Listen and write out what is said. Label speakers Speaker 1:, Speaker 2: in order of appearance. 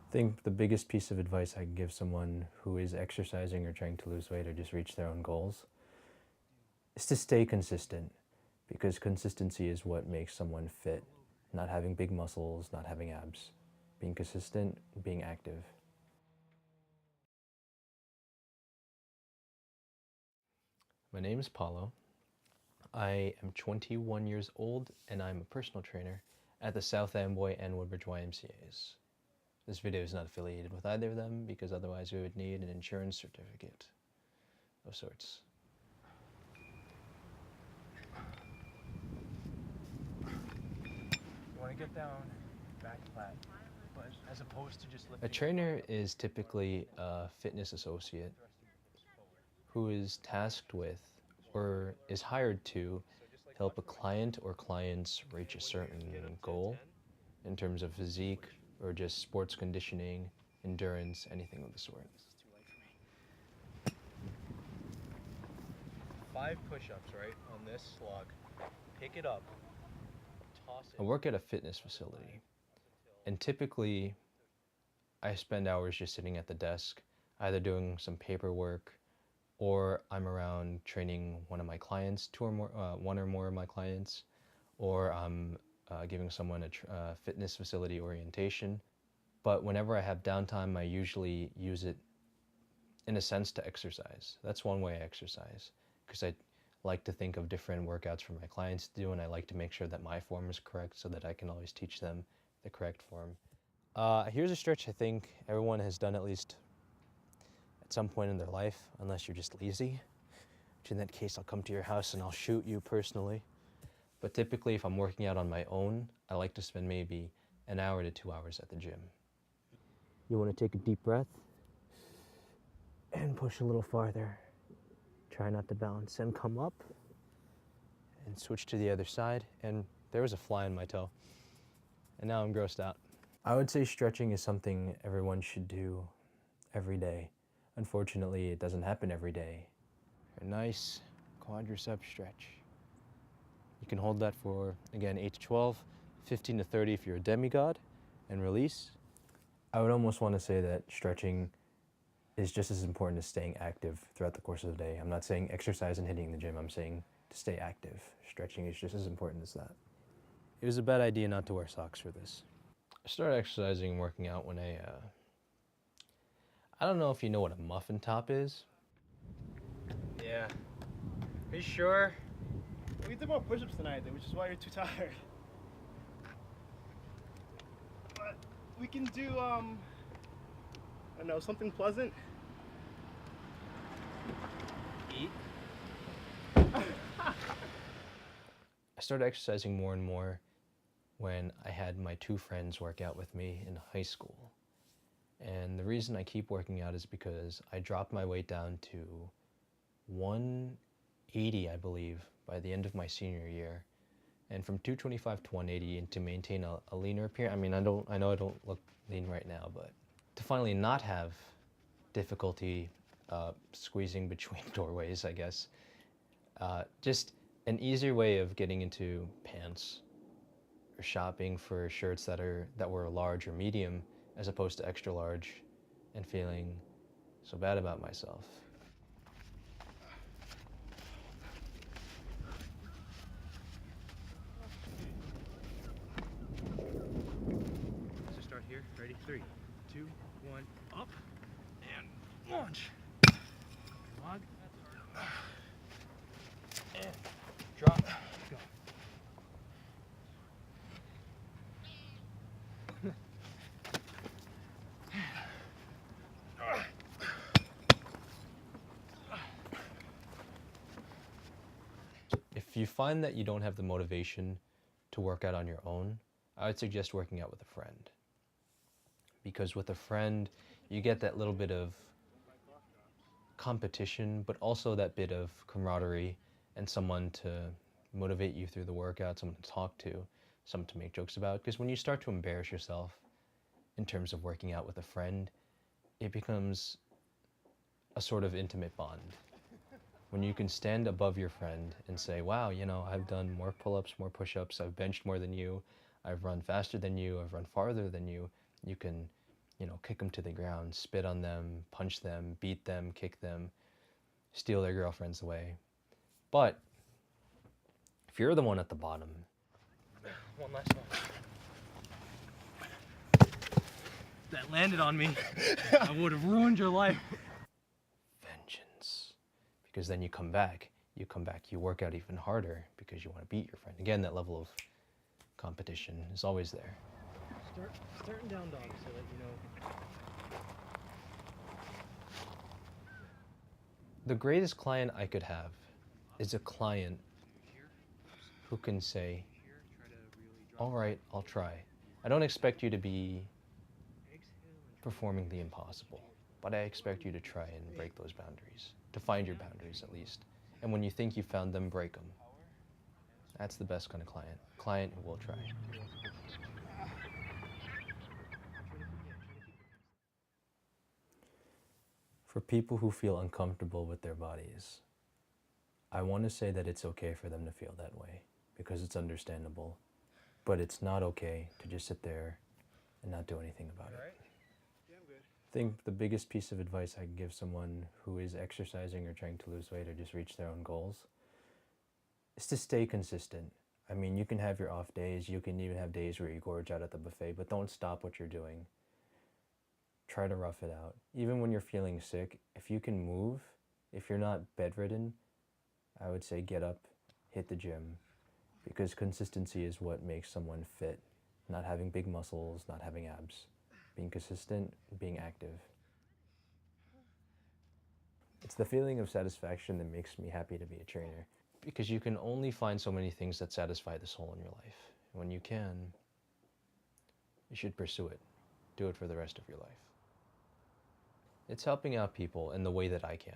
Speaker 1: I think the biggest piece of advice I can give someone who is exercising or trying to lose weight or just reach their own goals is to stay consistent, because consistency is what makes someone fit. Not having big muscles, not having abs. Being consistent, being active. My name is Paulo. I am 21 years old and I'm a personal trainer at the South Amboy and Woodbridge YMCA's. This video is not affiliated with either of them because otherwise we would need an insurance certificate of sorts.
Speaker 2: You want to get down back flat, but as opposed to just lifting.
Speaker 1: A trainer is typically a fitness associate who is tasked with or is hired to help a client or clients reach a certain goal in terms of physique or just sports conditioning, endurance, anything of the sort.
Speaker 2: 5 push-ups, right, on this slug. Pick it up, toss it.
Speaker 1: I work at a fitness facility, and typically I spend hours just sitting at the desk, either doing some paperwork or I'm around training one of my clients, one or more of my clients, or I'm giving someone a fitness facility orientation. But whenever I have downtime, I usually use it in a sense to exercise. That's one way I exercise, because I like to think of different workouts for my clients to do, and I like to make sure that my form is correct so that I can always teach them the correct form. Here's a stretch I think everyone has done at least at some point in their life, unless you're just lazy, which in that case I'll come to your house and I'll shoot you personally. But typically if I'm working out on my own, I like to spend maybe an hour to 2 hours at the gym. You want to take a deep breath and push a little farther. Try not to balance and come up and switch to the other side. And there was a fly in my toe and now I'm grossed out. I would say stretching is something everyone should do every day. Unfortunately, it doesn't happen every day. A nice quadricep stretch. You can hold that for, again, 8 to 12, 15 to 30 if you're a demigod, and release. I would almost want to say that stretching is just as important as staying active throughout the course of the day. I'm not saying exercise and hitting the gym, I'm saying to stay active. Stretching is just as important as that. It was a bad idea not to wear socks for this. I started exercising and working out when I don't know if you know what a muffin top is.
Speaker 2: Yeah. Are you sure?
Speaker 3: We did more push-ups tonight, which is why you're too tired. But we can do, I don't know, something pleasant.
Speaker 2: Eat.
Speaker 1: I started exercising more and more when I had my 2 friends work out with me in high school. And the reason I keep working out is because I dropped my weight down to 180, I believe, by the end of my senior year. And from 225 to 180, and to maintain a leaner appearance, I mean, I know I don't look lean right now, but to finally not have difficulty squeezing between doorways, I guess. Just an easier way of getting into pants or shopping for shirts that were large or medium as opposed to extra large, and feeling so bad about myself.
Speaker 2: So start here. Ready? 3, 2, 1, up and launch. Log. And drop. Go.
Speaker 1: If you find that you don't have the motivation to work out on your own, I would suggest working out with a friend. Because with a friend, you get that little bit of competition, but also that bit of camaraderie and someone to motivate you through the workout, someone to talk to, someone to make jokes about. Because when you start to embarrass yourself in terms of working out with a friend, it becomes a sort of intimate bond. When you can stand above your friend and say, wow, you know, I've done more pull-ups, more push-ups, I've benched more than you, I've run faster than you, I've run farther than you, you can kick them to the ground, spit on them, punch them, beat them, kick them, steal their girlfriends away. But if you're the one at the bottom,
Speaker 2: One last one. That landed on me. I would have ruined your life.
Speaker 1: vengeance. Because then you come back, you work out even harder because you want to beat your friend. Again, that level of competition is always there.
Speaker 2: Starting down dog so that you know.
Speaker 1: The greatest client I could have is a client who can say, all right, I'll try. I don't expect you to be performing the impossible, but I expect you to try and break those boundaries, to find your boundaries at least. And when you think you found them, break them. That's the best kind of client who will try. For people who feel uncomfortable with their bodies, I want to say that it's okay for them to feel that way, because it's understandable. But it's not okay to just sit there and not do anything about it. I think the biggest piece of advice I can give someone who is exercising or trying to lose weight or just reach their own goals is to stay consistent. I mean, you can have your off days, you can even have days where you gorge out at the buffet, but don't stop what you're doing. Try to rough it out. Even when you're feeling sick, if you can move, if you're not bedridden, I would say get up, hit the gym, because consistency is what makes someone fit. Not having big muscles, not having abs. Being consistent, being active. It's the feeling of satisfaction that makes me happy to be a trainer. Because you can only find so many things that satisfy the soul in your life. And when you can, you should pursue it. Do it for the rest of your life. It's helping out people in the way that I can.